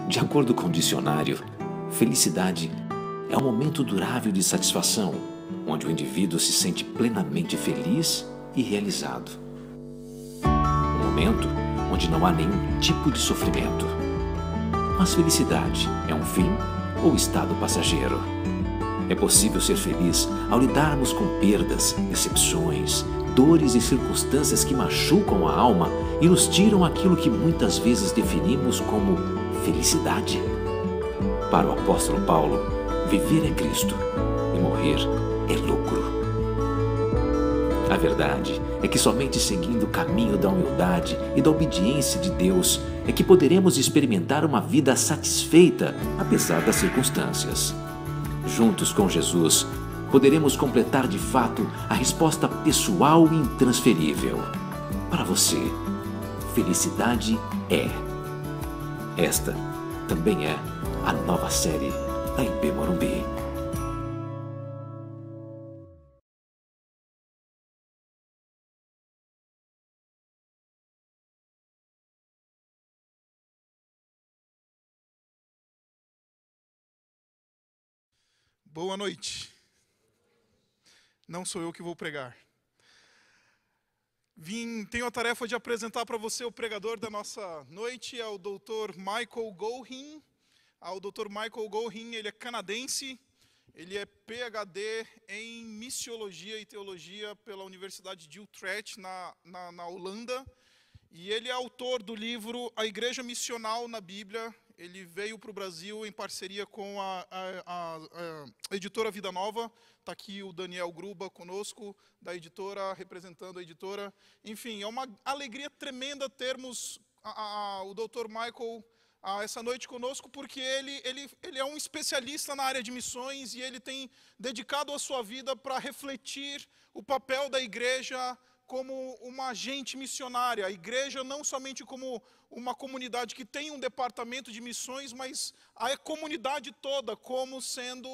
De acordo com o dicionário, felicidade é um momento durável de satisfação, onde o indivíduo se sente plenamente feliz e realizado. Um momento onde não há nenhum tipo de sofrimento. Mas felicidade é um fim ou estado passageiro? É possível ser feliz ao lidarmos com perdas, decepções, dores e circunstâncias que machucam a alma e nos tiram aquilo que muitas vezes definimos como felicidade. Para o apóstolo Paulo, viver é Cristo e morrer é lucro. A verdade é que somente seguindo o caminho da humildade e da obediência de Deus é que poderemos experimentar uma vida satisfeita apesar das circunstâncias. Juntos com Jesus, poderemos completar de fato a resposta pessoal e intransferível. Para você, felicidade é. Esta também é a nova série da IP Morumbi. Boa noite. Não sou eu que vou pregar. Tenho a tarefa de apresentar para você o pregador da nossa noite, é o Dr. Michael Golding. O Dr. Michael Golding, ele é canadense, ele é PhD em Missiologia e Teologia pela Universidade de Utrecht, na Holanda, e ele é autor do livro A Igreja Missional na Bíblia. Ele veio para o Brasil em parceria com a editora Vida Nova. Está aqui o Daniel Gruba conosco, da editora, representando a editora. Enfim, é uma alegria tremenda termos o Dr. Michael essa noite conosco, porque ele é um especialista na área de missões e ele tem dedicado a sua vida para refletir o papel da igreja como uma agente missionária. A igreja não somente como uma comunidade que tem um departamento de missões, mas a comunidade toda como sendo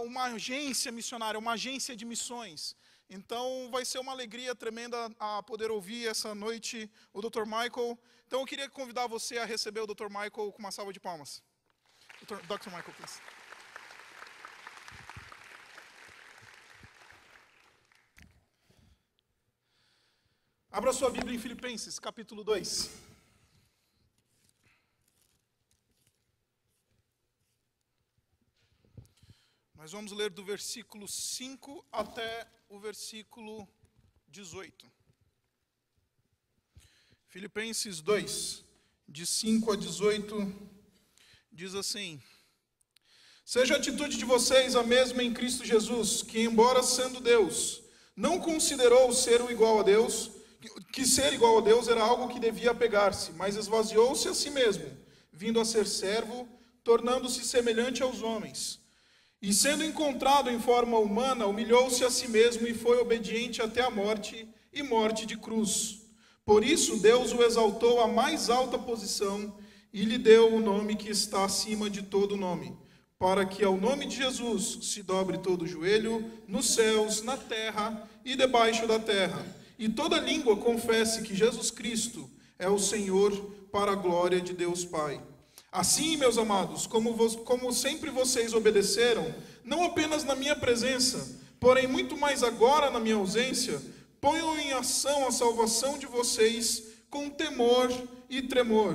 uma agência missionária, uma agência de missões. Então vai ser uma alegria tremenda a poder ouvir essa noite o Dr. Michael. Então eu queria convidar você a receber o Dr. Michael com uma salva de palmas. Dr. Michael, please. Abra sua Bíblia em Filipenses, capítulo 2. Nós vamos ler do versículo 5 até o versículo 18. Filipenses 2, de 5 a 18, diz assim: Seja a atitude de vocês a mesma em Cristo Jesus, que embora sendo Deus, não considerou ser igual a Deus, que ser igual a Deus era algo que devia apegar-se, mas esvaziou-se a si mesmo, vindo a ser servo, tornando-se semelhante aos homens. E sendo encontrado em forma humana, humilhou-se a si mesmo e foi obediente até a morte, e morte de cruz. Por isso Deus o exaltou à mais alta posição e lhe deu o nome que está acima de todo nome, para que ao nome de Jesus se dobre todo o joelho, nos céus, na terra e debaixo da terra, e toda língua confesse que Jesus Cristo é o Senhor, para a glória de Deus Pai. Assim, meus amados, como sempre vocês obedeceram, não apenas na minha presença, porém muito mais agora na minha ausência, ponham em ação a salvação de vocês com temor e tremor,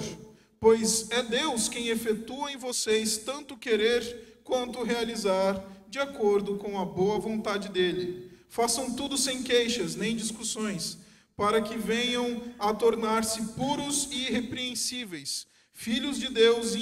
pois é Deus quem efetua em vocês tanto querer quanto realizar, de acordo com a boa vontade dele. Façam tudo sem queixas nem discussões, para que venham a tornar-se puros e irrepreensíveis, filhos de Deus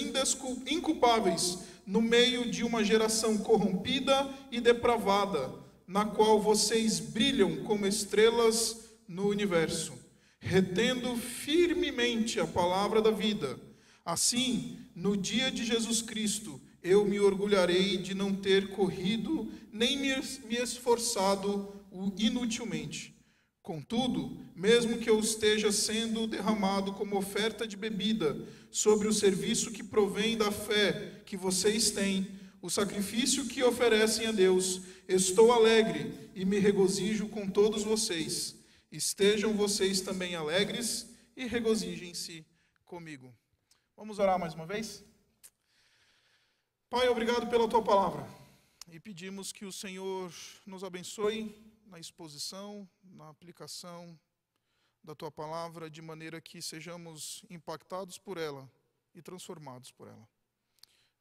inculpáveis, no meio de uma geração corrompida e depravada, na qual vocês brilham como estrelas no universo, retendo firmemente a palavra da vida. Assim, no dia de Jesus Cristo, eu me orgulharei de não ter corrido, nem me esforçado inutilmente. Contudo, mesmo que eu esteja sendo derramado como oferta de bebida sobre o serviço que provém da fé que vocês têm, o sacrifício que oferecem a Deus, estou alegre e me regozijo com todos vocês. Estejam vocês também alegres e regozijem-se comigo. Vamos orar mais uma vez? Pai, obrigado pela tua palavra. E pedimos que o Senhor nos abençoe na exposição, na aplicação da tua palavra, de maneira que sejamos impactados por ela e transformados por ela.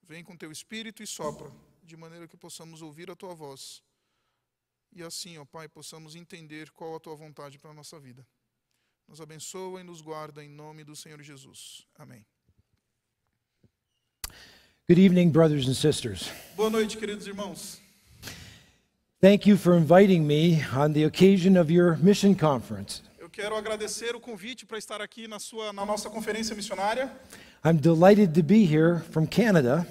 Vem com teu Espírito e sopra, de maneira que possamos ouvir a tua voz. E assim, ó Pai, possamos entender qual a tua vontade para a nossa vida. Nos abençoa e nos guarda em nome do Senhor Jesus. Amém. Good evening, brothers and sisters. Boa noite, queridos irmãos. Thank you for inviting me on the occasion of your mission conference. Eu quero agradecer o convite para estar aqui na nossa conferência missionária. I'm delighted to be here from Canada,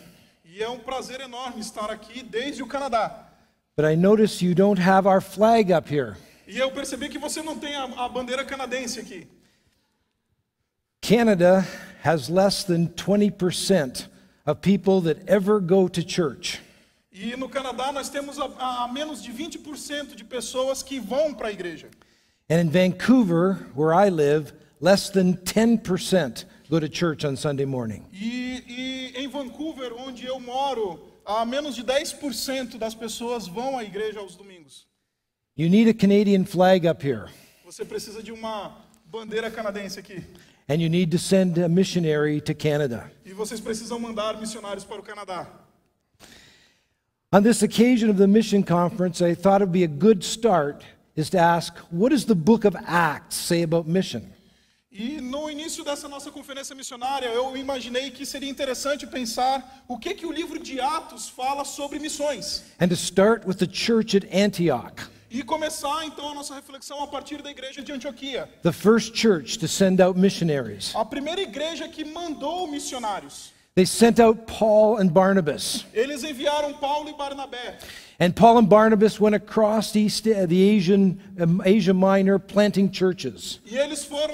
E é um prazer enorme estar aqui desde o Canadá. but I notice you don't have our flag up here. E eu percebi que você não tem a bandeira canadense aqui. Canada has less than 20% of people that ever go to church. E no Canadá nós temos a menos de 20% de pessoas que vão para a igreja. And in Vancouver, where I live, less than 10% go to church on Sunday morning. E em Vancouver, onde eu moro, a menos de 10% das pessoas vão à igreja aos domingos. You need a Canadian flag up here, Você precisa de uma bandeira canadense aqui. and you need to send a missionary to Canada. E vocês precisam mandar missionários para o Canadá. On this occasion of the mission conference, I thought it would be a good start is to ask, what does the book of Acts say about mission? E no início dessa nossa conferência missionária, eu imaginei que seria interessante pensar o que o livro de Atos fala sobre missões. And to start with the church at Antioch, E começar então a nossa reflexão a partir da igreja de Antioquia. the first church to send out missionaries. A primeira igreja que mandou missionários. They sent out Paul and Barnabas. Eles enviaram Paulo e Barnabé. And Paul and Barnabas went across the Asia Minor planting churches. E eles Paulo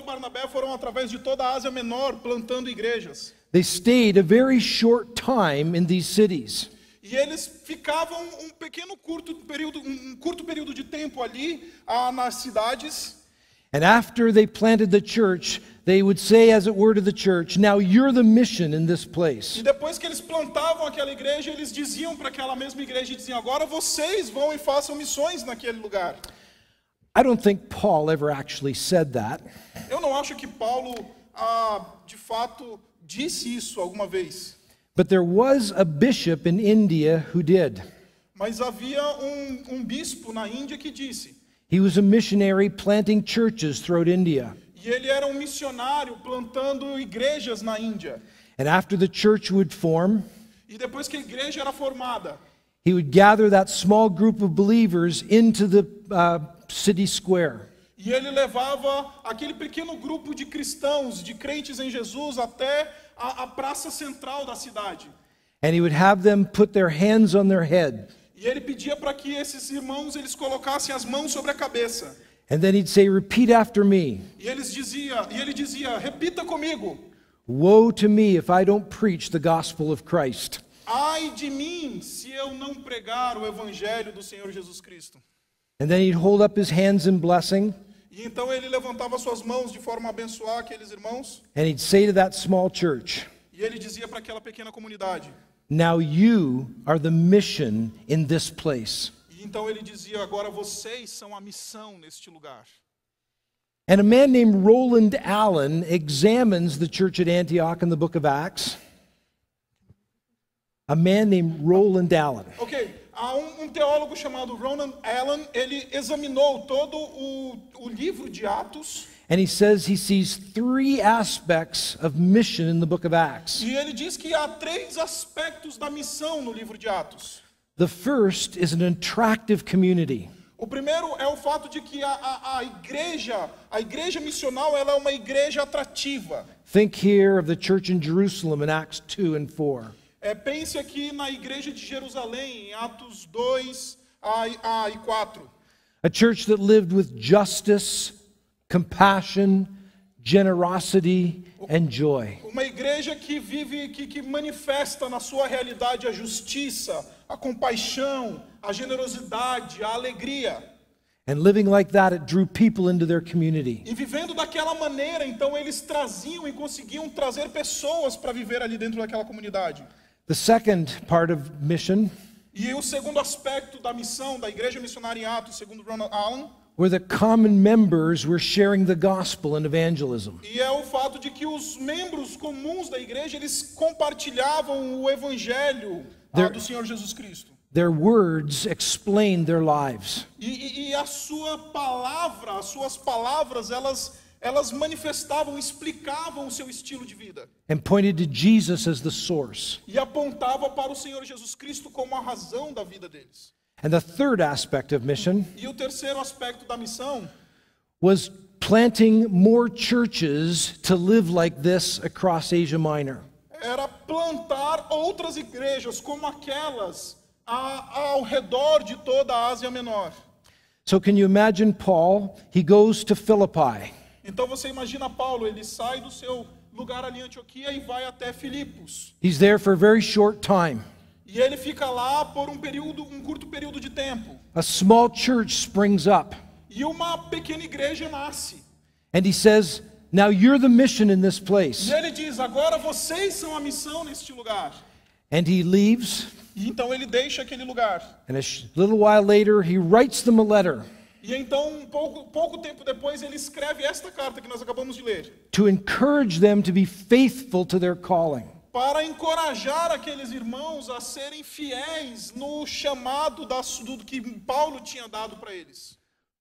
e Barnabé foram através de toda a Ásia Menor plantando igrejas. They stayed a very short time in these cities. E eles ficavam um curto período de tempo ali nas cidades. And after they planted the church, they would say, as it were, to the church, now you're the mission in this place. E depois que eles plantavam aquela igreja, eles diziam para aquela mesma igreja, diziam, agora vocês vão e façam missões naquele lugar. I don't think Paul ever actually said that. Eu não acho que Paulo, de fato, disse isso alguma vez. But there was a bishop in India who did. Mas havia um bispo na Índia que disse. He was a missionary planting churches throughout India. E ele era um missionário plantando igrejas na Índia. And after the church would form, E depois que a igreja era formada, he would gather that small group of believers into the city square. e ele levava aquele pequeno grupo de cristãos, de crentes em Jesus, até a praça central da cidade. And he would have them put their hands on their head. E ele pedia para que esses irmãos eles colocassem as mãos sobre a cabeça. And then he'd say, repeat after me. E ele dizia, repita comigo. Woe to me if I don't preach the gospel of Christ. Ai de mim, se eu não pregar o evangelho do Senhor Jesus Cristo. And then he'd hold up his hands in blessing. E então ele levantava suas mãos de forma a abençoar aqueles irmãos. And he'd say to that small church, E ele dizia para aquela pequena comunidade. now you are the mission in this place. E então ele dizia, agora vocês são a missão neste lugar. And a man named Roland Allen examines the church at Antioch in the book of Acts. A man named Roland Allen. Ok, há um teólogo chamado Roland Allen, ele examinou todo o livro de Atos. And he says he sees three aspects of mission in the book of Acts. E ele diz que há 3 aspectos da missão no livro de Atos. The first is an attractive community. O primeiro é o fato de que a igreja missional, ela é uma igreja atrativa. Think here of the church in Jerusalem in Acts 2 and 4. Pense aqui na igreja de Jerusalém, em Atos 2 e 4. A church that lived with justice, compassion, generosity, and joy. Uma igreja que vive, que manifesta na sua realidade a justiça, a compaixão, a generosidade, a alegria. And living like that, it drew people into their community. E vivendo daquela maneira, então eles traziam e conseguiam trazer pessoas para viver ali dentro daquela comunidade. The second part of mission E o segundo aspecto da missão da Igreja Missionária em Atos, segundo Ronald Allen, were the common members were sharing the gospel and evangelism. e é o fato de que os membros comuns da igreja, eles compartilhavam o evangelho do Senhor Jesus Cristo. Their words explained their lives. E a sua palavra, as suas palavras, elas manifestavam, explicavam o seu estilo de vida. And pointed to Jesus as the source. E apontava para o Senhor Jesus Cristo como a razão da vida deles. And the third aspect of mission E o terceiro aspecto da missão was planting more churches to live like this across Asia Minor. era plantar outras igrejas como aquelas ao redor de toda a Ásia Menor. So can you imagine Paul? He goes to Philippi. Então você imagina Paulo, ele sai do seu lugar ali em Antioquia e vai até Filipos. He's there for a very short time. E ele fica lá por um curto período de tempo. A small church springs up. E uma pequena igreja nasce. And he says, now you're the mission in this E place. ele diz, agora vocês são a missão neste lugar. And he leaves. E então ele deixa aquele lugar. And a little while later, he writes them a letter E então, pouco tempo depois, ele escreve esta carta que nós acabamos de ler. to encourage them to be faithful to their calling. Para encorajar aqueles irmãos a serem fiéis no chamado do que Paulo tinha dado para eles.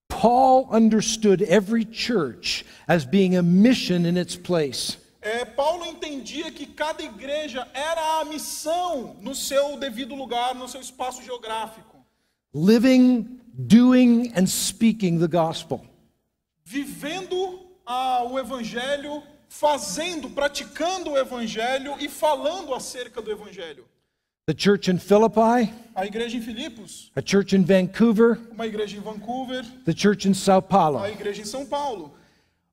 Paul understood every church as being a mission in its place. Paulo entendia que cada igreja era a missão no seu devido lugar, no seu espaço geográfico. Living, doing, and speaking the gospel. Vivendo o evangelho, praticando o evangelho e falando acerca do evangelho. The church in Philippi, A igreja em Filipos, a church in Vancouver, uma igreja em Vancouver, the church in Sao Paulo. a igreja em São Paulo.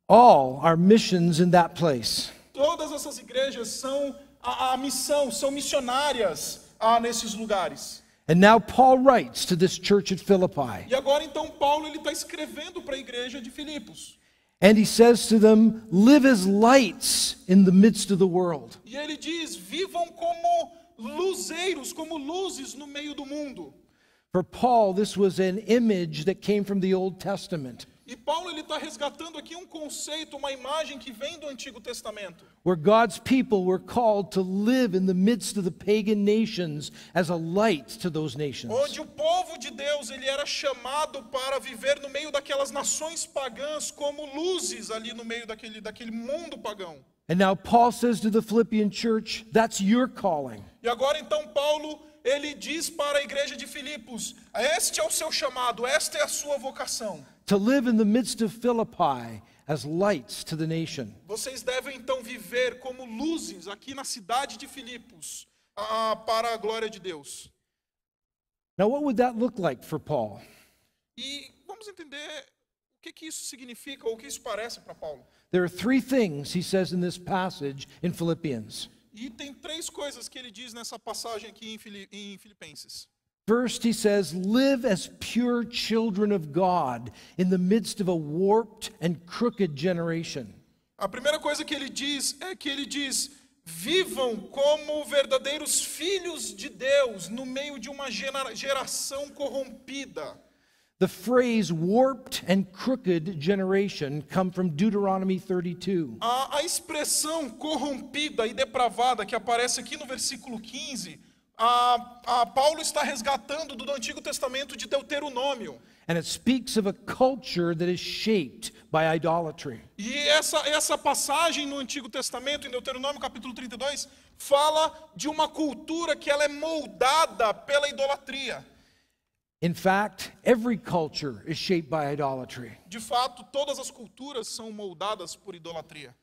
All are missions in that place. Todas essas igrejas são a missão, são missionárias nesses lugares. And now Paul writes to this church at Philippi. E agora então Paulo está escrevendo para a igreja de Filipos. And he says to them, live as lights in the midst of the world. E ele diz, vivam como luzeiros, como luzes no meio do mundo. For Paul, this was an image that came from the Old Testament, E Paulo ele está resgatando aqui um conceito, uma imagem que vem do Antigo Testamento. where God's people were called to live in the midst of the pagan nations as a light to those nations. Onde o povo de Deus ele era chamado para viver no meio daquelas nações pagãs como luzes ali no meio daquele mundo pagão. And now Paul says to the Philippian church, that's your calling. E agora então Paulo ele diz para a igreja de Filipos, este é o seu chamado, esta é a sua vocação. To live in the midst of Philippi as lights to the nation. Vocês devem então viver como luzes aqui na cidade de Filipos, para a glória de Deus. Now what would that look like for Paul? E vamos entender o que isso significa, ou o que isso parece para Paulo. There are three things he says in this passage in Philippians. E tem três coisas que ele diz nessa passagem aqui em Filipenses. First, he says, live as pure children of God in the midst of a warped and crooked generation. A primeira coisa que ele diz é que ele diz, vivam como verdadeiros filhos de Deus no meio de uma geração corrompida. The phrase warped and crooked generation come from Deuteronomy 32. A expressão corrompida e depravada que aparece aqui no versículo 15, Paulo está resgatando do Antigo Testamento de Deuteronômio. And it speaks of a culture that is shaped by idolatry. E essa passagem no Antigo Testamento, em Deuteronômio capítulo 32, fala de uma cultura que ela é moldada pela idolatria. In fact, every culture is shaped by idolatry. De fato, todas as culturas são moldadas por idolatria.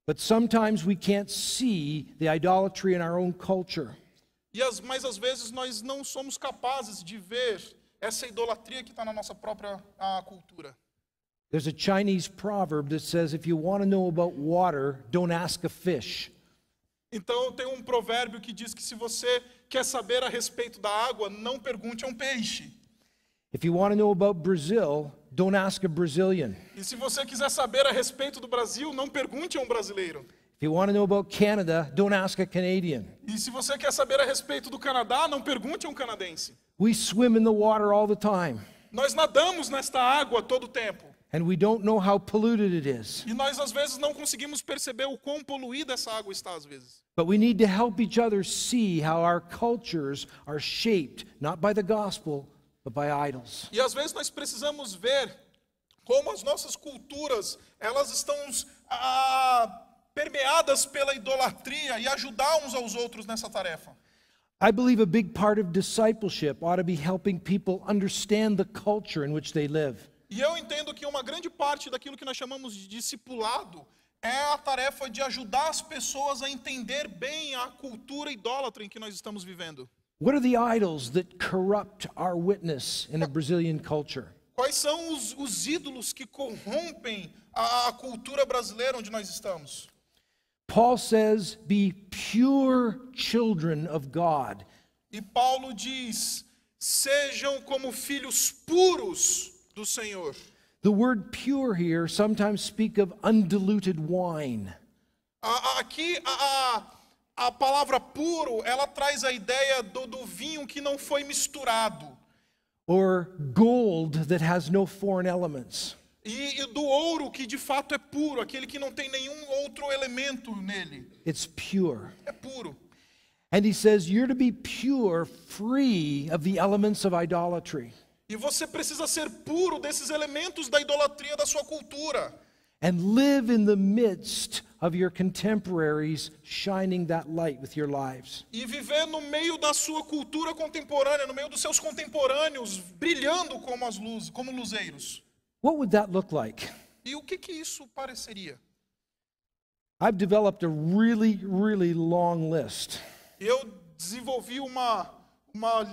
But sometimes we can't see the idolatry in our own culture. Mas às vezes nós não somos capazes de ver essa idolatria que está na nossa própria cultura. There's a Chinese proverb that says, if you want to know about water, don't ask a fish. Então tem um provérbio que diz que se você quer saber a respeito da água, não pergunte a um peixe. If you want to know about Brazil, don't ask a Brazilian. E se você quiser saber a respeito do Brasil, não pergunte a um brasileiro. If you want to know about Canada, don't ask a Canadian. E se você quer saber a respeito do Canadá, não pergunte a um canadense. We swim in the water all the time, Nós nadamos nesta água todo o tempo. and we don't know how polluted it is. E nós, às vezes, não conseguimos perceber o quão poluída essa água está, às vezes. But we need to help each other see how our cultures are shaped, not by the gospel, but by idols. E, às vezes, nós precisamos ver como as nossas culturas, elas estão permeadas pela idolatria e ajudar uns aos outros nessa tarefa. I believe a big part of discipleship ought to be helping people understand the culture in which they live. E eu entendo que uma grande parte daquilo que nós chamamos de discipulado é a tarefa de ajudar as pessoas a entender bem a cultura idólatra em que nós estamos vivendo. What are the idols that corrupt our witness in a Brazilian culture? Quais são os ídolos que corrompem a cultura brasileira onde nós estamos? Paul says, be pure children of God. E Paulo diz, sejam como filhos puros do Senhor. The word pure here sometimes speak of undiluted wine. Aqui a palavra puro, ela traz a ideia do vinho que não foi misturado. Or gold that has no foreign elements. E do ouro que de fato é puro, aquele que não tem nenhum outro elemento nele. It's pure. É puro. And he says you're to be pure, free of the elements of idolatry. E você precisa ser puro desses elementos da idolatria da sua cultura. And live in the midst of your contemporaries, shining that light with your lives. E viver no meio da sua cultura contemporânea, no meio dos seus contemporâneos, brilhando como as luzes, como luzeiros. What would that look like? E o que isso pareceria? I've developed a really, really long list. Eu desenvolvi uma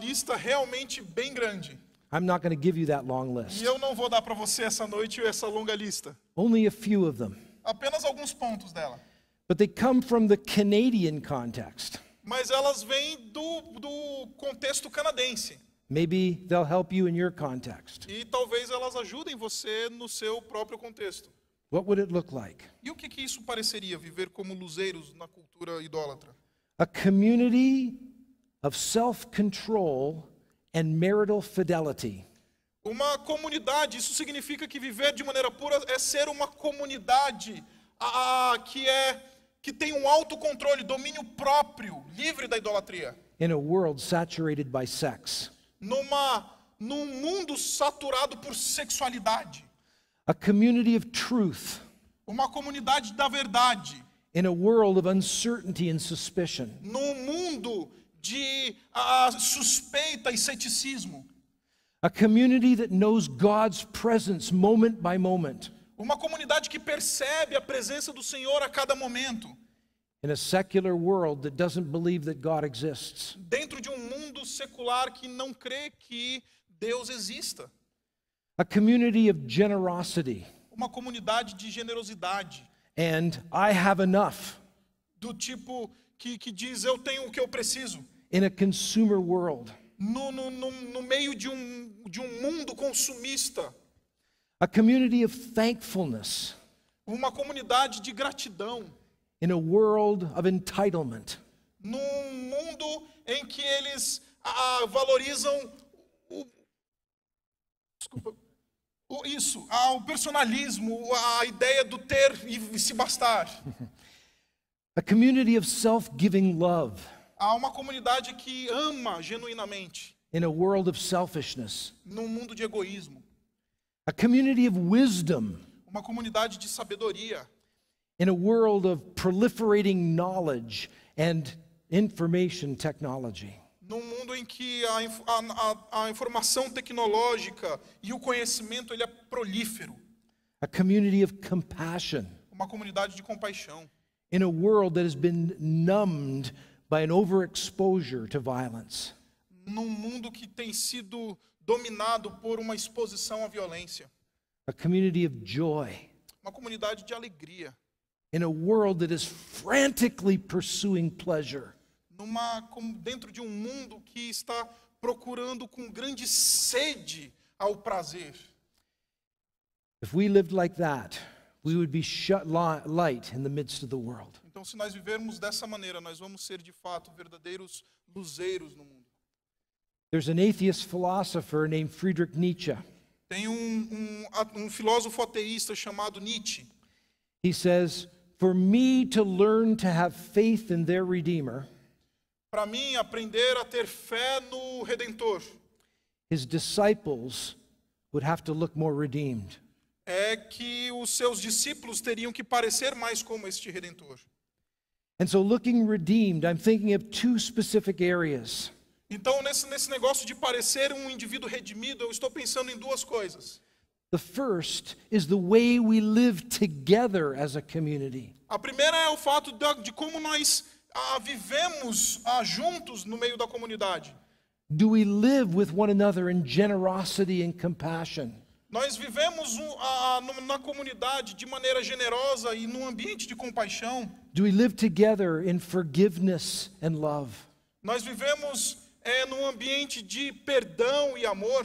lista realmente bem grande. I'm not going to give you that long E list. eu não vou dar para você essa noite essa longa lista. Only a few of them. Apenas alguns pontos dela. But they come from the Canadian context. Mas elas vêm do contexto canadense. Maybe they'll help you in your context. E talvez elas ajudem você no seu próprio contexto. What would it look like? E o que isso pareceria, viver como luzeiros na cultura idólatra? A community of self-control and marital fidelity. Uma comunidade, isso significa que viver de maneira pura é ser uma comunidade que tem um autocontrole, domínio próprio, livre da idolatria. In a world saturated by sex. Num mundo saturado por sexualidade. A community of truth. Uma comunidade da verdade. In a world of uncertainty and suspicion. Num mundo de suspeita e ceticismo. A community that knows God's presence moment by moment. Uma comunidade que percebe a presença do Senhor a cada momento. In a secular world that doesn't believe that God exists. Dentro de um mundo secular que não crê que Deus exista. A community of generosity. Uma comunidade de generosidade. And I have enough. Do tipo que diz, eu tenho o que eu preciso. In a consumer world. No meio de um mundo consumista. A community of thankfulness. Uma comunidade de gratidão. In a world of entitlement. Num mundo em que eles valorizam o personalismo, a ideia do ter e se bastar. A community of self-giving love. Há uma comunidade que ama genuinamente. In a world of selfishness. Num mundo de egoísmo. A community of wisdom. Uma comunidade de sabedoria. In a world of proliferating knowledge and information technology. Num mundo em que a informação tecnológica e o conhecimento ele é prolífero. A community of compassion. Uma comunidade de compaixão. In a world that has been numbed by an overexposure to violence. Num mundo que tem sido dominado por uma exposição à violência. A community of joy. Uma comunidade de alegria. In a world that is frantically pursuing pleasure. Dentro de um mundo que está procurando com grande sede ao prazer. If we lived like that, we would be light in the midst of the world. Então, se nós vivermos dessa maneira, nós vamos ser de fato verdadeiros luzeiros no mundo. There's an atheist philosopher named Friedrich Nietzsche. Tem um filósofo ateísta chamado Nietzsche. He says, "For me to learn to have faith in their Redeemer, Para mim, aprender a ter fé no Redentor his disciples would have to look more redeemed." é que os seus discípulos teriam que parecer mais como este Redentor. And so, looking redeemed, I'm thinking of two specific areas. Então, nesse negócio de parecer um indivíduo redimido, eu estou pensando em duas coisas. The first is the way we live together as a community. A primeira é o fato de como nós vivemos juntos no meio da comunidade. Do we live with one another in generosity and compassion? Nós vivemos na comunidade de maneira generosa e num ambiente de compaixão. Do we live together in forgiveness and love? Nós vivemos num ambiente de perdão e amor.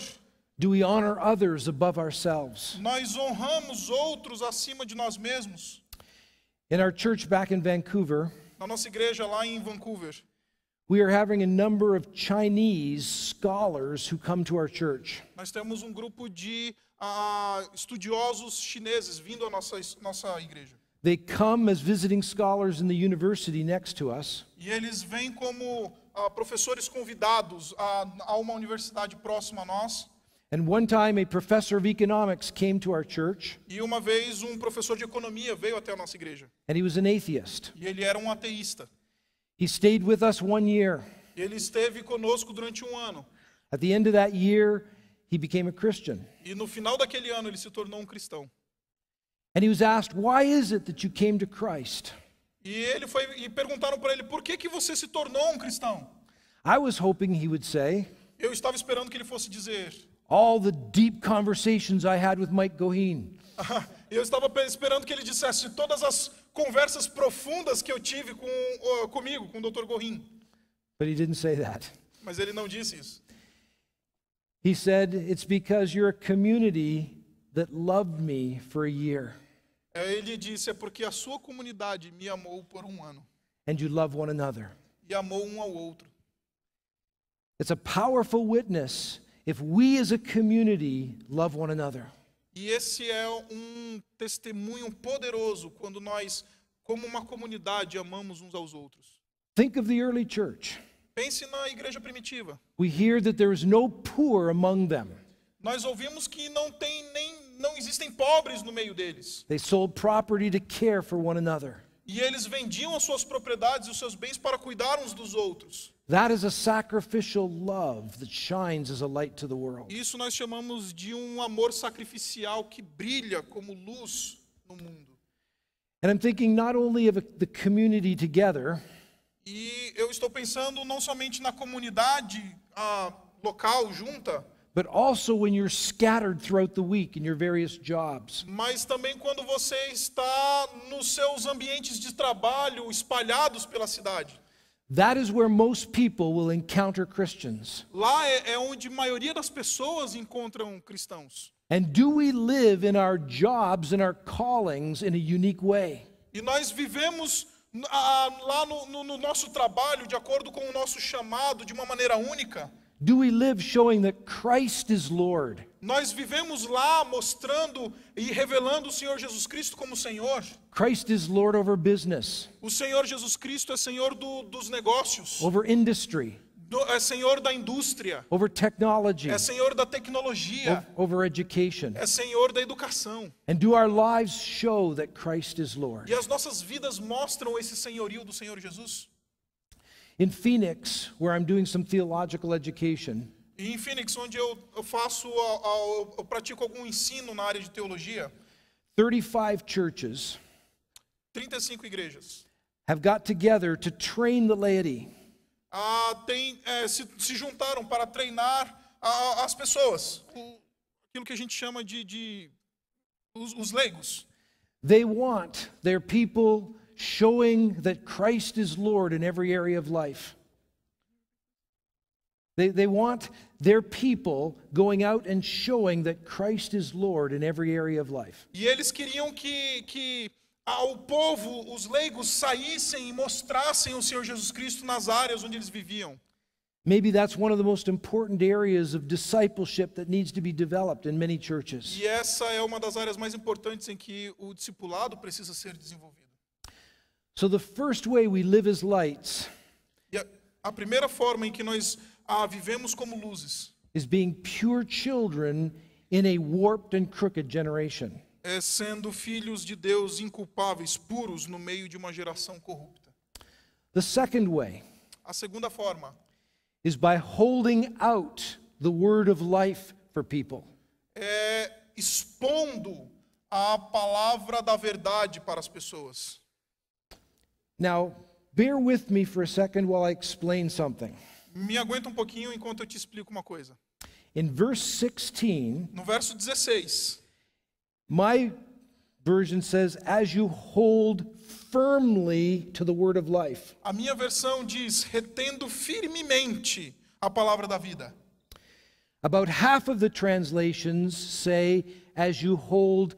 Do we honor others above ourselves? Nós honramos outros acima de nós mesmos. In our church back in Vancouver, Na nossa igreja lá em Vancouver, we are having a number of Chinese scholars who come to our church. nós temos um grupo de estudiosos chineses vindo à nossa igreja. They come as visiting scholars in the university next to us. E eles vêm como professores convidados a uma universidade próxima a nós. And one time a professor of economics came to our church, E uma vez um professor de economia veio até a nossa igreja. and he was an atheist. E ele era um ateísta. He stayed with us 1 year. E ele esteve conosco durante um ano. At the end of that year, he became a Christian. E no final daquele ano ele se tornou um cristão. And he was asked, "Why is it that you came to Christ?" E perguntaram para ele, por que você se tornou um cristão? I was hoping he would say, Eu estava esperando que ele fosse dizer, "All the deep conversations I had with Mike Goheen." eu estava esperando que ele dissesse todas as conversas profundas que eu tive comigo, com o Dr. Goheen. But he didn't say that. Mas ele não disse isso. He said, "It's because you're a community that loved me for a year, Ele disse, é porque a sua comunidade me amou por um ano. and you love one another." E amou um ao outro. It's a powerful witness if we as a community love one another. E esse é um testemunho poderoso quando nós, como uma comunidade, amamos uns aos outros. Think of the early church. Pense na igreja primitiva. We hear that there is no poor among them. Nós ouvimos que não existem pobres no meio deles. They sold property to care for one another. E eles vendiam as suas propriedades e os seus bens para cuidar uns dos outros. That is a sacrificial love that shines as a light to the world. Isso nós chamamos de um amor sacrificial que brilha como luz no mundo. And I'm thinking not only of the community together, E eu estou pensando não somente na comunidade local junta, but also when you're scattered throughout the week in your various jobs. mas também quando você está nos seus ambientes de trabalho espalhados pela cidade. That is where most people will encounter Christians. Lá é onde a maioria das pessoas encontram cristãos. And do we live in our jobs and our callings in a unique way? E nós vivemos lá no nosso trabalho de acordo com o nosso chamado de uma maneira única. Do we live showing that Christ is Lord? Nós vivemos lá mostrando e revelando o Senhor Jesus Cristo como Senhor. Christ is Lord over business, O Senhor Jesus Cristo é Senhor dos negócios, over industry, é Senhor da indústria, over technology, é Senhor da tecnologia, over education. é Senhor da educação. And do our lives show that Christ is Lord? E as nossas vidas mostram esse senhorio do Senhor Jesus. In Phoenix, where I'm doing some theological education, E em Phoenix, onde eu pratico algum ensino na área de teologia, 35 churches 35 igrejas have got together to train the laity. se juntaram para treinar as pessoas, aquilo que a gente chama os leigos. They want their people showing that Christ is Lord in every area of life. They want their people going out and showing that Christ is Lord in every area of life. E eles queriam que ao povo, os leigos, saíssem e mostrassem o Senhor Jesus Cristo nas áreas onde eles viviam. Maybe that's one of the most important areas of discipleship that needs to be developed in many churches. E essa é uma das áreas mais importantes em que o discipulado precisa ser desenvolvido. So the first way we live as lights E a primeira forma em que nós vivemos como luzes is being pure children in a warped and crooked generation. é sendo filhos de Deus inculpáveis, puros, no meio de uma geração corrupta. The second way A segunda forma is by holding out the word of life for people. é expondo a palavra da verdade para as pessoas. Now, bear with me for a second while I explain something. Me aguenta um pouquinho enquanto eu te explico uma coisa. In verse 16, No verso 16, my version says, as you hold firmly to the word of life. a minha versão diz, retendo firmemente a palavra da vida. About half of the translations say, as you hold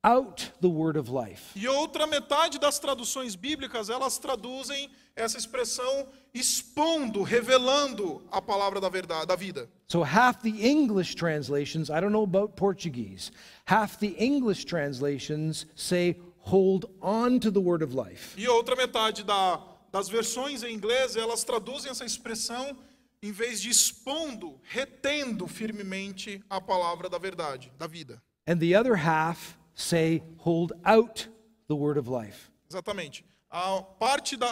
out the word of life. E outra metade das traduções bíblicas, elas traduzem essa expressão expondo, revelando a palavra da verdade, da vida. So half the English translations, I don't know about Portuguese, half the English translations say, hold on to the word of life. E outra metade das versões em inglês, elas traduzem essa expressão, em vez de expondo, retendo firmemente a palavra da verdade, da vida. And the other half say, hold out the word of life. Exatamente.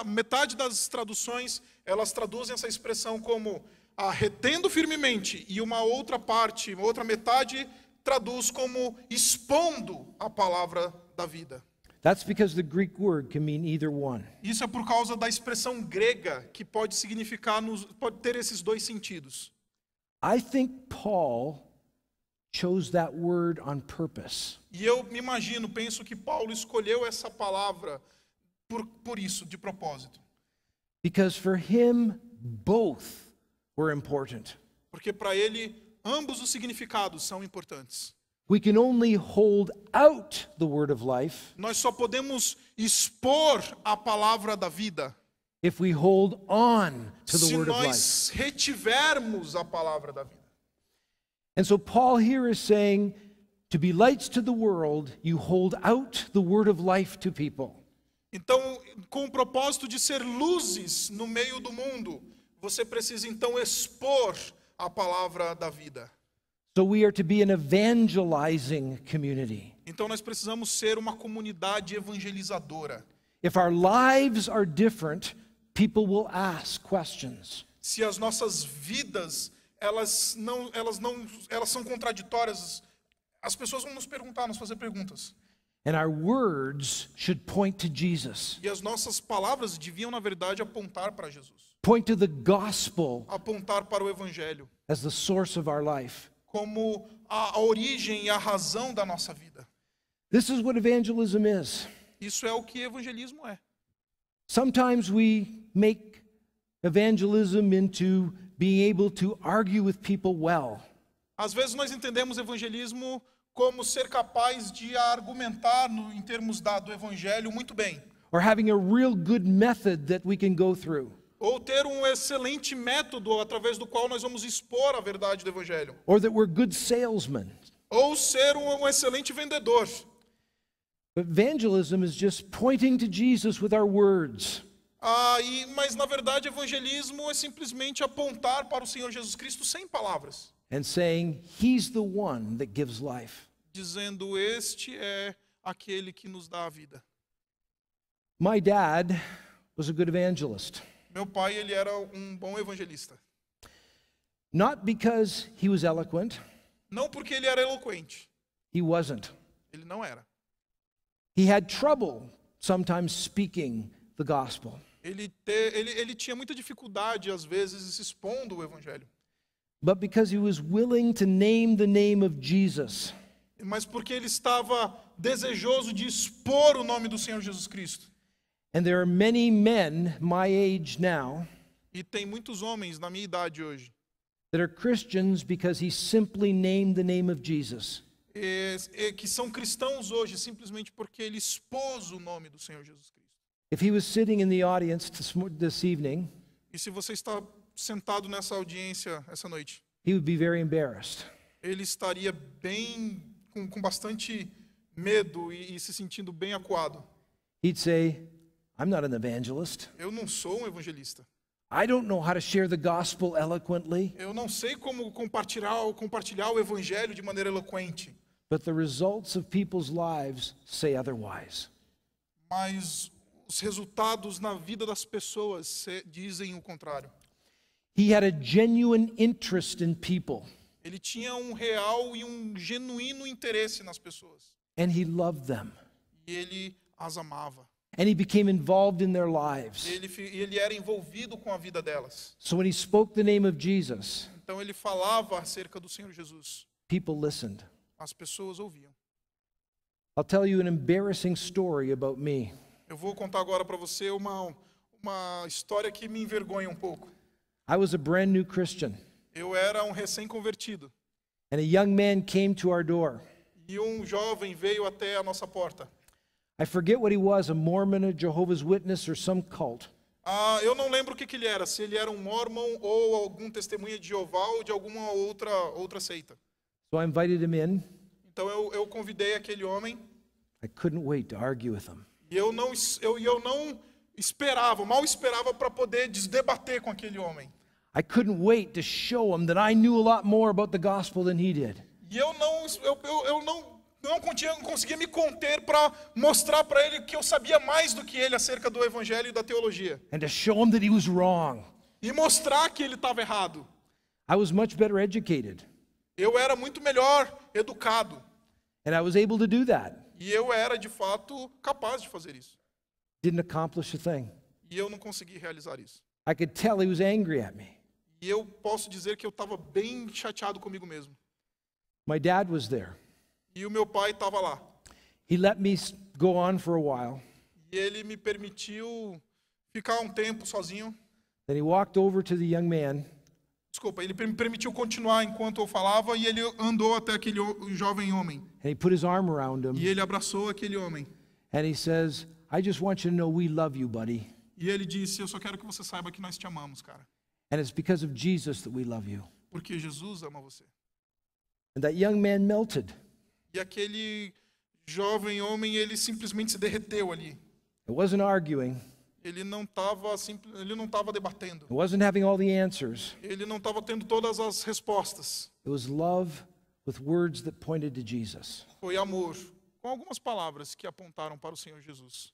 Metade das traduções, elas traduzem essa expressão como retendo firmemente, e uma outra metade traduz como expondo a palavra da vida. That's because the Greek word can mean either one. Isso é por causa da expressão grega, que pode significar, pode ter esses dois sentidos. I think Paul chose that word on purpose. E eu me penso que Paulo escolheu essa palavra por isso, de propósito. Because for him, both were important. Porque para ele, ambos os significados são importantes. We can only hold out the word of life Nós só podemos expor a palavra da vida if we hold on to the se word of life. nós retivermos a palavra da vida. And so Paul here is saying, to be lights to the world, you hold out the word of life to people. Então, com o propósito de ser luzes no meio do mundo, você precisa então expor a palavra da vida. So we are to be an evangelizing community. Então nós precisamos ser uma comunidade evangelizadora. If our lives are different, people will ask questions. Se as nossas vidas elas são contraditórias, as pessoas vão nos fazer perguntas. And our words should point to Jesus. E as nossas palavras deviam, na verdade, apontar para Jesus. Point to the gospel Apontar para o evangelho as the source of our life. como a origem e a razão da nossa vida. This is what evangelism is. Isso é o que evangelismo é. Sometimes we make evangelism into being able to argue with people well. Às vezes nós entendemos evangelismo como ser capaz de argumentar em termos do evangelho muito bem. Or having a real good method that we can go through. Ou ter um excelente método através do qual nós vamos expor a verdade do evangelho. Or that we're good salesmen. Ou ser um excelente vendedor. But evangelism is just pointing to Jesus with our words. Mas na verdade evangelismo é simplesmente apontar para o Senhor Jesus Cristo sem palavras. And saying, He's the one that gives life. Dizendo, este é aquele que nos dá a vida. My dad was a good evangelist. Meu pai, ele era um bom evangelista. Not because he was eloquent. Não porque ele era eloquente. He wasn't. Ele não era. He had trouble sometimes speaking the gospel. Ele tinha muita dificuldade, às vezes, expondo o evangelho. But because he was willing to name the name of Jesus. Mas porque ele estava desejoso de expor o nome do Senhor Jesus Cristo. And there are many men my age now E tem muitos homens na minha idade hoje. that are Christians because he simply named the name of Jesus. que são cristãos hoje simplesmente porque ele expôs o nome do Senhor Jesus Cristo. If he was sitting in the audience this evening, E se você está sentado nessa audiência essa noite, he would be very embarrassed. ele estaria bem, com bastante medo e se sentindo bem acuado. He'd say, I'm not an evangelist. Eu não sou um evangelista. I don't know how to share the gospel eloquently, Eu não sei como compartilhar o evangelho de maneira eloquente. but the results of people's lives say otherwise. Mas os resultados na vida das pessoas dizem o contrário. He had a genuine interest in people, Ele tinha um real e um genuíno interesse nas pessoas. and he loved them, E ele as amava. and he became involved in their lives. Ele era envolvido com a vida delas. So when he spoke the name of Jesus, Então ele falava acerca do Senhor Jesus. people listened. As pessoas ouviam. I'll tell you an embarrassing story about me. Eu vou contar agora para você uma história que me envergonha um pouco. I was a brand new Christian, Eu era um recém-convertido. and a young man came to our door. E um jovem veio até a nossa porta. I forget what he was, a Mormon, a Jehovah's Witness, or some cult. Eu não lembro o que ele era, se ele era um mormon ou algum testemunha de Jeová ou de alguma outra seita. So I invited him in. Então eu convidei aquele homem I couldn't wait to argue with him. e eu não esperava, mal esperava para poder debater com aquele homem. I couldn't wait to show him that I knew a lot more about the gospel than he did. E eu não conseguia me conter para mostrar para ele que eu sabia mais do que ele acerca do evangelho e da teologia. And to show him that he was wrong. E mostrar que ele estava errado. I was much better educated, Eu era muito melhor educado. and I was able to do that. E eu era, de fato, capaz de fazer isso. Didn't accomplish a thing. E eu não consegui realizar isso. I could tell he was angry at me. E eu posso dizer que eu estava bem chateado comigo mesmo. My dad was there. E o meu pai estava lá. He let me go on for a while. E ele me permitiu ficar um tempo sozinho. Then he walked over to the young man, Desculpa, ele me permitiu continuar enquanto eu falava e ele andou até aquele jovem homem. and he put his arm around him, E ele abraçou aquele homem. and he says, I just want you to know we love you, buddy. E ele disse, eu só quero que você saiba que nós te amamos, cara. And it's because of Jesus that we love you. Porque Jesus ama você. And that young man melted. E aquele jovem homem, ele simplesmente se derreteu ali. It wasn't arguing. Ele não estava debatendo. It wasn't having all the answers. Ele não estava tendo todas as respostas. It was love with words that pointed to Jesus. Foi amor, com algumas palavras que apontaram para o Senhor Jesus.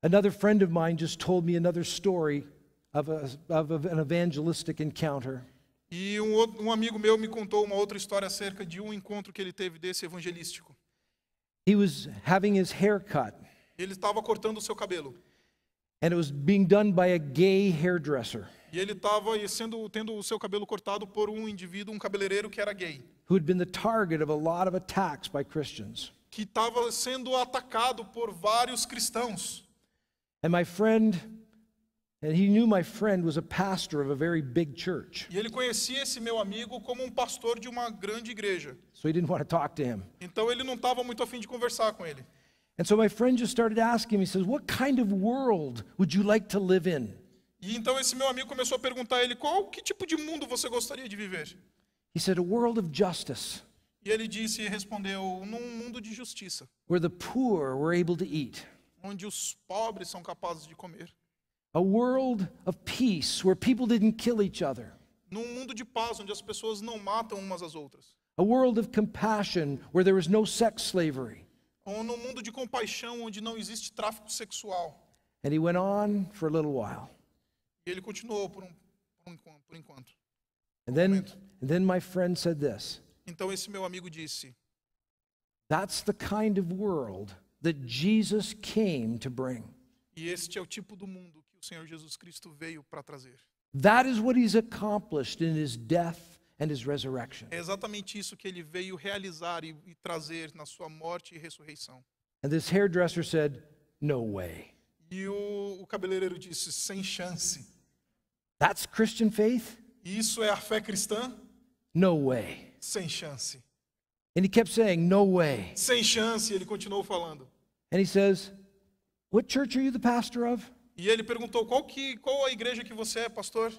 Another friend of mine just told me another story of an evangelistic encounter. E um amigo meu me contou uma outra história acerca de um encontro que ele teve desse evangelístico. He was having his hair cut, Ele estava cortando o seu cabelo. and it was being done by a gay hairdresser E ele estava tendo o seu cabelo cortado por um indivíduo, um cabeleireiro que era gay. who had been the target of a lot of attacks by Christians. Que estava sendo atacado por vários cristãos. And my friend, and he knew my friend was a pastor of a very big church, E ele conhecia esse meu amigo como um pastor de uma grande igreja. so he didn't want to talk to him. Então ele não estava muito afim de conversar com ele. And so my friend just started asking me, he says, what kind of world would you like to live in? E então esse meu amigo começou a perguntar a ele, que tipo de mundo você gostaria de viver? He said, a world of justice, E ele disse e respondeu, num mundo de justiça, where the poor were able to eat. onde os pobres são capazes de comer. A world of peace, where people didn't kill each other. Num mundo de paz, onde as pessoas não matam umas às outras. A world of compassion, where there was no sex slavery. Ou num mundo de compaixão, onde não existe tráfico sexual. And he went on for a little while. E ele continuou por enquanto. And then my friend said this, Então esse meu amigo disse, that's the kind of world that Jesus came to bring. e este é o tipo do mundo que o Senhor Jesus Cristo veio para trazer. That is what he's accomplished in his death and his resurrection. É exatamente isso que ele veio realizar e trazer na sua morte e ressurreição. And this hairdresser said, no way. E o cabeleireiro disse, sem chance. That's Christian faith? Isso é a fé cristã? No way. Sem chance. And he kept saying, no way. Sem chance, ele continuou falando. And he says, what church are you the pastor of? E ele perguntou, qual a igreja que você é, pastor?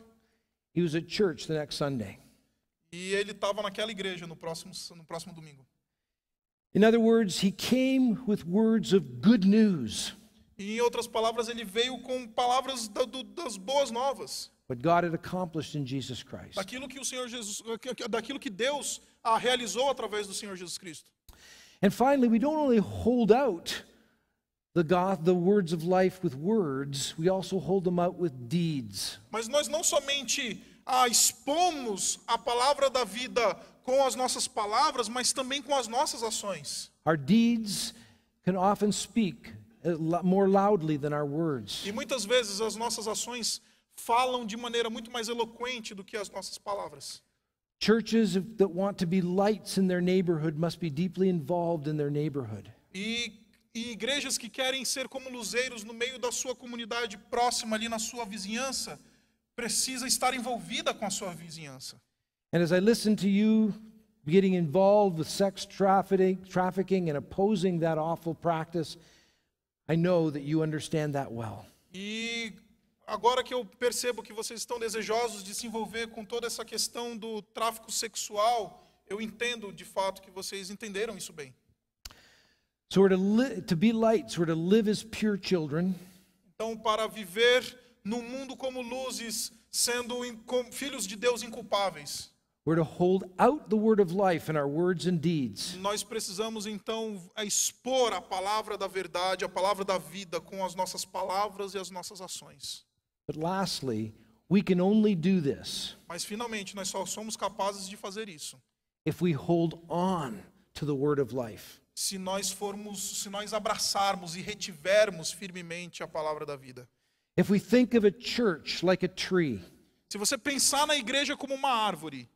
He was at church the next Sunday. E ele estava naquela igreja no próximo domingo. In other words, he came with words of good news. E, em outras palavras, ele veio com palavras das boas novas. What God had accomplished in Jesus Christ. Daquilo que Deus realizou através do Senhor Jesus Cristo. And finally, we don't only hold out the words of life with words, we also hold them out with deeds. Mas nós não somente expomos a palavra da vida com as nossas palavras, mas também com as nossas ações. Our deeds can often speak more loudly than our words. E muitas vezes as nossas ações falam de maneira muito mais eloquente do que as nossas palavras. Churches that want to be lights in their neighborhood must be deeply involved in their neighborhood. E igrejas que querem ser como luzeiros no meio da sua comunidade próxima, ali na sua vizinhança, precisa estar envolvida com a sua vizinhança. And as I listen to you getting involved with sex trafficking and opposing that awful practice, I know that you understand that well. E agora que eu percebo que vocês estão desejosos de se envolver com toda essa questão do tráfico sexual, eu entendo de fato que vocês entenderam isso bem. So we're to be lights, we're to live as pure children. Então, para viver no mundo como luzes, sendo filhos de Deus inculpáveis, we're to hold out the word of life in our words and deeds. nós precisamos então expor a palavra da verdade, a palavra da vida com as nossas palavras e as nossas ações. But lastly, we can only do this Mas finalmente nós só somos capazes de fazer isso if we hold on to the word of life. se nós abraçarmos e retivermos firmemente a palavra da vida. If we think of a church like a tree, Se você pensar na igreja como uma árvore,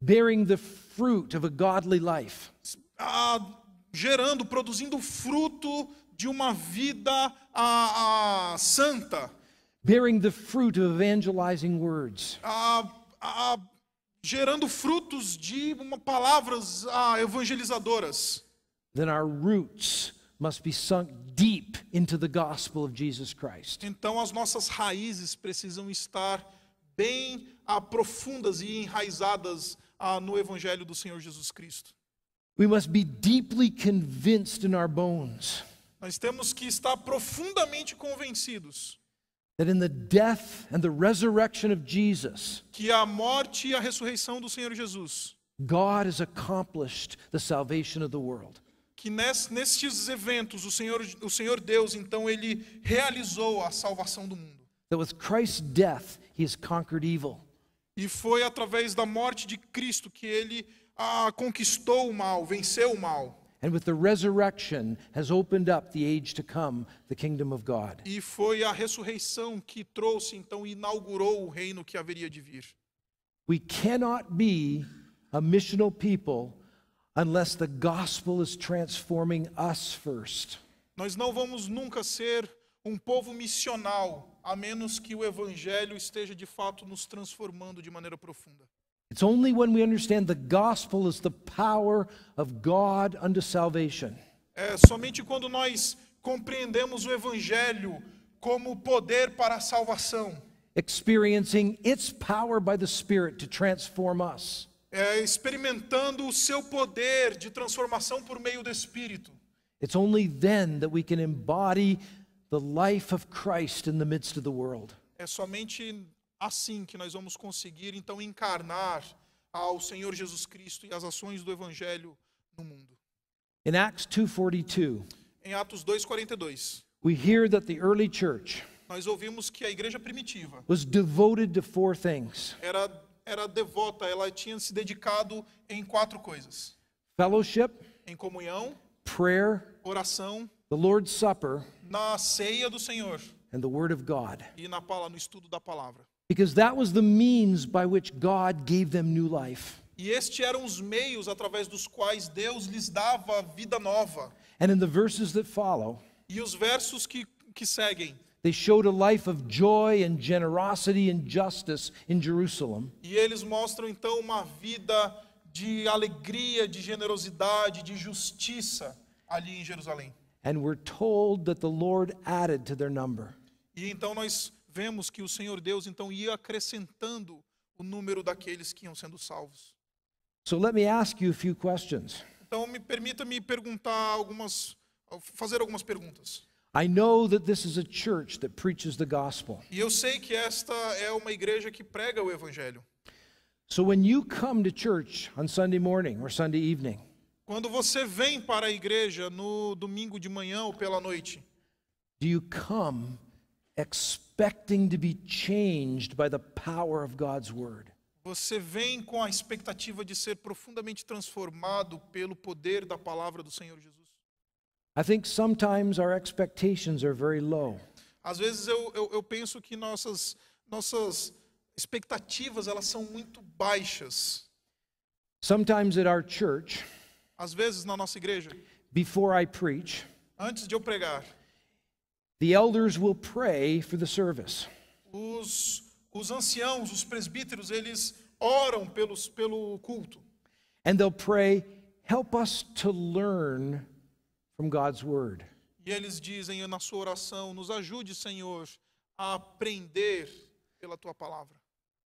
bearing the fruit of a godly life, produzindo fruto de uma vida santa, bearing the fruit of evangelizing words, gerando frutos de palavras evangelizadoras, then our roots must be sunk deep into the gospel of Jesus Christ. então as nossas raízes precisam estar bem profundas e enraizadas no evangelho do Senhor Jesus Cristo. We must be deeply convinced in our bones Nós temos que estar profundamente convencidos that in the death and the resurrection of Jesus, que a morte e a ressurreição do Senhor Jesus, God has accomplished the salvation of the world. que nestes eventos o Senhor Deus, então, ele realizou a salvação do mundo. That with Christ's death, he has conquered evil. E foi através da morte de Cristo que ele conquistou o mal, venceu o mal. And with the resurrection has opened up the age to come, the kingdom of God. E foi a ressurreição que trouxe, então, inaugurou o reino que haveria de vir. We cannot be a missional people unless the gospel is transforming us first. Nós não vamos nunca ser um povo missional, a menos que o evangelho esteja de fato nos transformando de maneira profunda. It's only when we understand the gospel is the power of God unto salvation. É somente quando nós compreendemos o evangelho como poder para a salvação, Experiencing its power by the Spirit to transform us, experimentando o seu poder de transformação por meio do Espírito. it's only then that we can embody the life of Christ in the midst of the world. É somente assim que nós vamos conseguir então encarnar ao Senhor Jesus Cristo e as ações do evangelho no mundo. In Acts 2:42, Em Atos 2:42, we hear that the early church nós ouvimos que a igreja primitiva was devoted to four things: era devota, ela tinha se dedicado em 4 coisas: fellowship, em comunhão, prayer, oração, the Lord's Supper, na ceia do Senhor and the Word of God. e no estudo da palavra. Because that was the means by which God gave them new life. E estes eram os meios através dos quais Deus lhes dava vida nova. And in the verses that follow, E os versos que seguem, they showed a life of joy and generosity and justice in Jerusalem. e eles mostram então uma vida de alegria, de generosidade, de justiça ali em Jerusalém. And we're told that the Lord added to their number. E então nós vemos que o Senhor Deus então ia acrescentando o número daqueles que iam sendo salvos. So let me ask you a few questions. Então permita-me fazer algumas perguntas. I know that this is a church that preaches the gospel. E eu sei que esta é uma igreja que prega o evangelho. So when you come to church on Sunday morning or Sunday evening, Quando você vem para a igreja no domingo de manhã ou pela noite, do you come expecting to be changed by the power of God's word? você vem com a expectativa de ser profundamente transformado pelo poder da palavra do Senhor Jesus? I think sometimes our expectations are very low. Às vezes eu penso que nossas expectativas elas são muito baixas. Sometimes at our church, Às vezes na nossa igreja, before I preach, antes de eu pregar, the elders will pray for the service. os anciãos, os presbíteros, eles oram pelo culto. And they'll pray, help us to learn from God's word. E eles dizem na sua oração, nos ajude, Senhor, a aprender pela tua palavra.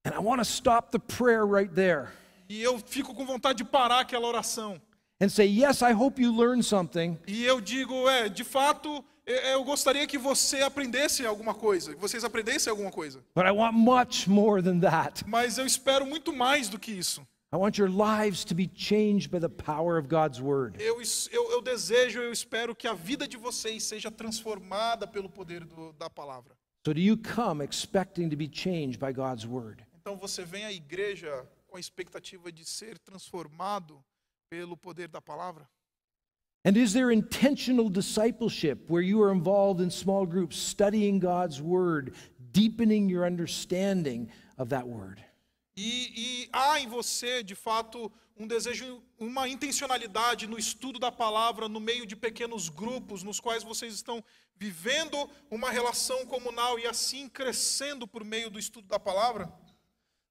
And I want to stop the prayer right there E eu fico com vontade de parar aquela oração. and say, yes, I hope you learn something, E eu digo, de fato, eu gostaria que você aprendesse alguma coisa, que vocês aprendessem alguma coisa. but I want much more than that. Mas eu espero muito mais do que isso. I want your lives to be changed by the power of God's word. Eu desejo, eu espero que a vida de vocês seja transformada pelo poder da palavra. So do you come expecting to be changed by God's word? Então você vem à igreja com a expectativa de ser transformado pelo poder da palavra? And is there intentional discipleship where you are involved in small groups, studying God's word, deepening your understanding of that word? E há em você, de fato, um desejo, uma intencionalidade no estudo da palavra no meio de pequenos grupos, nos quais vocês estão vivendo uma relação comunal e assim crescendo por meio do estudo da palavra?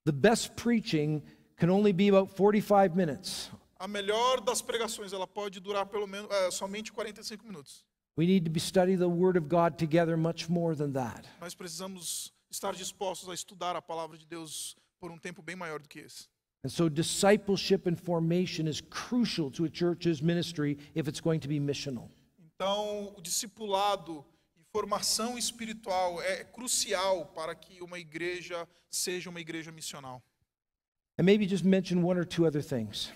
The best preaching can only be about 45 minutes. A melhor das pregações, ela pode durar pelo menos somente 45 minutos. We need to be studying the word of God together much more than that. Nós precisamos estar dispostos a estudar a palavra de Deus por um tempo bem maior do que esse. And so discipleship and formation is crucial to a church's ministry if it's going to be missional. Então, o discipulado e formação espiritual é crucial para que uma igreja seja uma igreja missional. And maybe just mention one or two other things.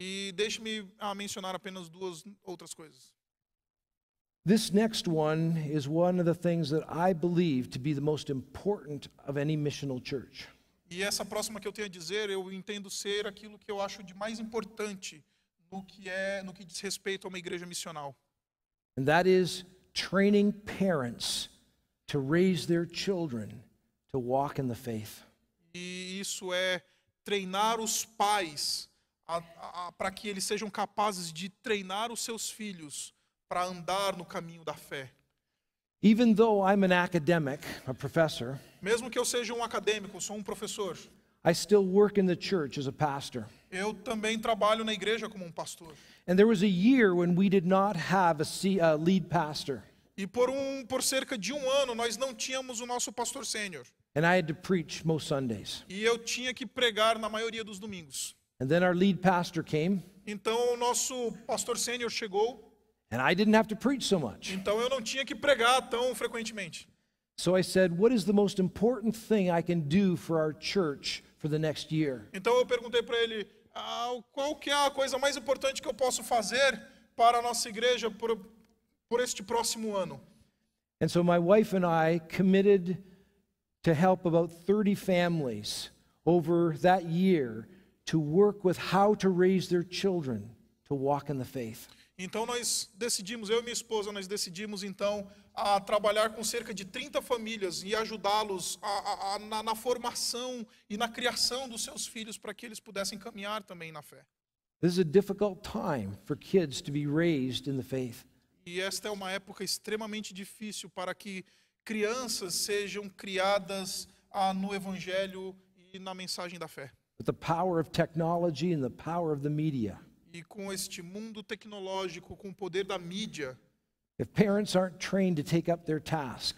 E deixe-me mencionar apenas duas outras coisas. This next one is one of the things that I believe to be the most important of any missional church. E essa próxima que eu tenho a dizer, eu entendo ser aquilo que eu acho de mais importante no que diz respeito a uma igreja missional. And that is training parents to raise their children to walk in the faith. E isso é treinar os pais para que eles sejam capazes de treinar os seus filhos para andar no caminho da fé. Even though I'm an academic, a professor, Mesmo que eu seja um acadêmico, sou um professor, I still work in the church as a pastor. eu também trabalho na igreja como um pastor. And there was a year when we did not have a lead pastor. E por cerca de um ano nós não tínhamos o nosso pastor sênior. And I had to preach most Sundays. E eu tinha que pregar na maioria dos domingos. And then our lead pastor came, Então o nosso pastor sênior chegou, and I didn't have to preach so much. então eu não tinha que pregar tão frequentemente. So I said, what is the most important thing I can do for our church for the next year? Então eu perguntei para ele, qual que é a coisa mais importante que eu posso fazer para a nossa igreja por este próximo ano? And so my wife and I committed to help about 30 families over that year to work with how to raise their children to walk in the faith. Então nós decidimos, eu e minha esposa, nós decidimos então a trabalhar com cerca de 30 famílias e ajudá-los na formação e na criação dos seus filhos para que eles pudessem caminhar também na fé. This is a difficult time for kids to be raised in the faith. E esta é uma época extremamente difícil para que crianças sejam criadas no evangelho e na mensagem da fé. with the power of technology and the power of the media. E com este mundo tecnológico, com o poder da mídia, If parents aren't trained to take up their task,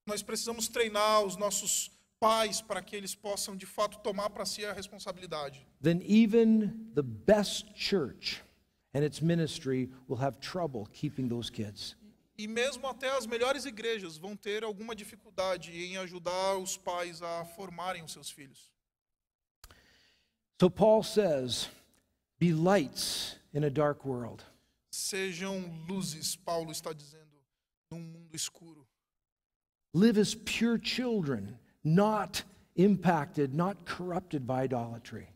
nós precisamos treinar os nossos pais para que eles possam, de fato, tomar para si a responsabilidade. then even the best church and its ministry will have trouble keeping those kids. E mesmo até as melhores igrejas vão ter alguma dificuldade em ajudar os pais a formarem os seus filhos. So Paul says, be lights in a dark world. Sejam luzes, Paulo está dizendo, num mundo escuro. Live as pure children, not impacted, not corrupted by idolatry.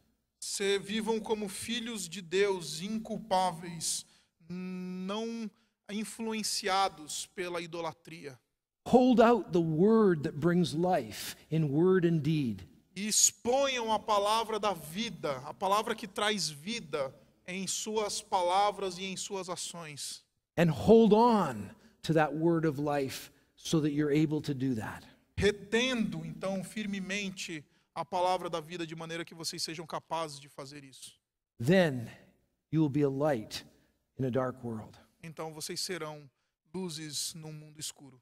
Vivam como filhos de Deus, inculpáveis, não influenciados pela idolatria. Hold out the word that brings life in word and deed. E exponham a palavra da vida, a palavra que traz vida em suas palavras e em suas ações. And hold on to that word of life so that you're able to do that. Retendo, então, firmemente a palavra da vida de maneira que vocês sejam capazes de fazer isso. Then you will be a light in a dark world. Então vocês serão luzes num mundo escuro.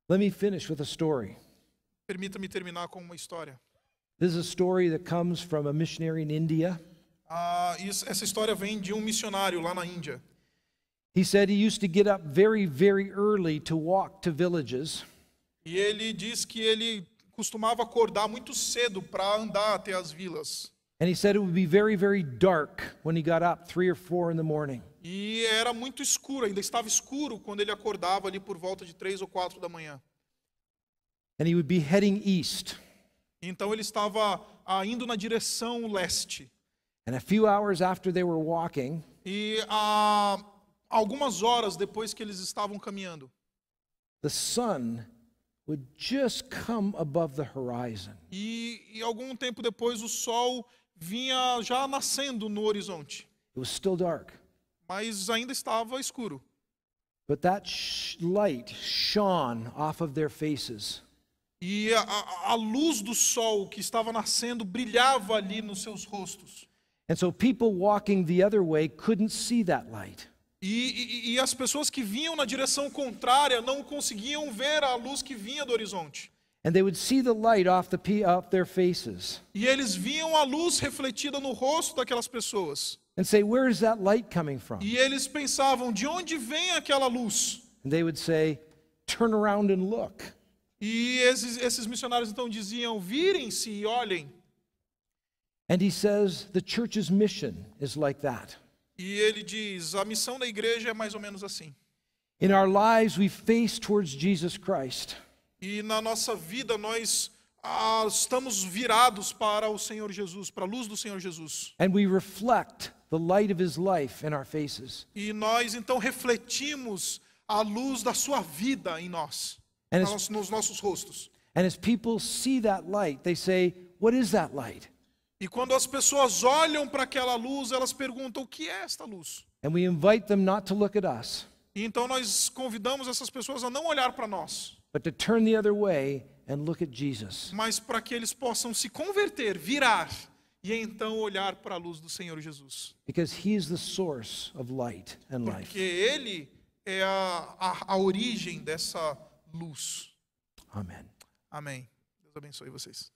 Let me finish with a story. Permita-me terminar com uma história. This is a story that comes from a missionary in India. Essa história vem de um missionário lá na Índia. He said he used to get up very, very early to walk to villages. E ele diz que ele costumava acordar muito cedo para andar até as vilas. And he said it would be very, very dark when he got up, 3 or 4 in the morning. E era muito escuro, ainda estava escuro quando ele acordava ali por volta de 3 ou 4 da manhã. And he would be heading east. Então ele estava indo na direção leste. And a few hours after they were walking, E algumas horas depois que eles estavam caminhando, the sun would just come above the horizon. e algum tempo depois o sol vinha já nascendo no horizonte, It was still dark. mas ainda estava escuro. But that light shone off of their faces. E a luz do sol que estava nascendo brilhava ali nos seus rostos. And so people walking the other way couldn't see that light. E as pessoas que vinham na direção contrária não conseguiam ver a luz que vinha do horizonte. And they would see the light off their faces E eles viam a luz refletida no rosto daquelas pessoas. and say, where is that light coming from? E eles pensavam, de onde vem aquela luz? And they would say, turn around and look. E esses missionários então diziam, virem-se e olhem. And he says, the church's mission is like that. E ele diz, a missão da igreja é mais ou menos assim. In our lives, we face towards Jesus Christ. E na nossa vida nós estamos virados para o Senhor Jesus, para a luz do Senhor Jesus. And we reflect the light of his life in our faces. E nós então refletimos a luz da sua vida em nós, And nos nossos rostos. And as people see that light, they say, what is that light? E quando as pessoas olham para aquela luz, elas perguntam, o que é esta luz? And we invite them not to look at us, E então nós convidamos essas pessoas a não olhar para nós, but to turn the other way and look at Jesus. mas para que eles possam se converter, virar, e então olhar para a luz do Senhor Jesus. Because he is the source of light and life. Porque Ele é a origem dessa luz. Amen. Amém. Deus abençoe vocês.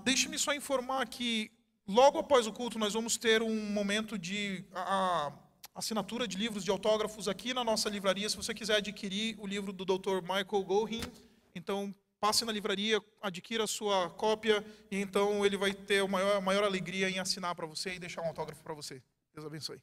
Deixe-me só informar que logo após o culto nós vamos ter um momento de assinatura de livros de autógrafos aqui na nossa livraria. Se você quiser adquirir o livro do Dr. Michael Gohin, então passe na livraria, adquira a sua cópia e então ele vai ter a maior alegria em assinar para você e deixar um autógrafo para você. Deus abençoe.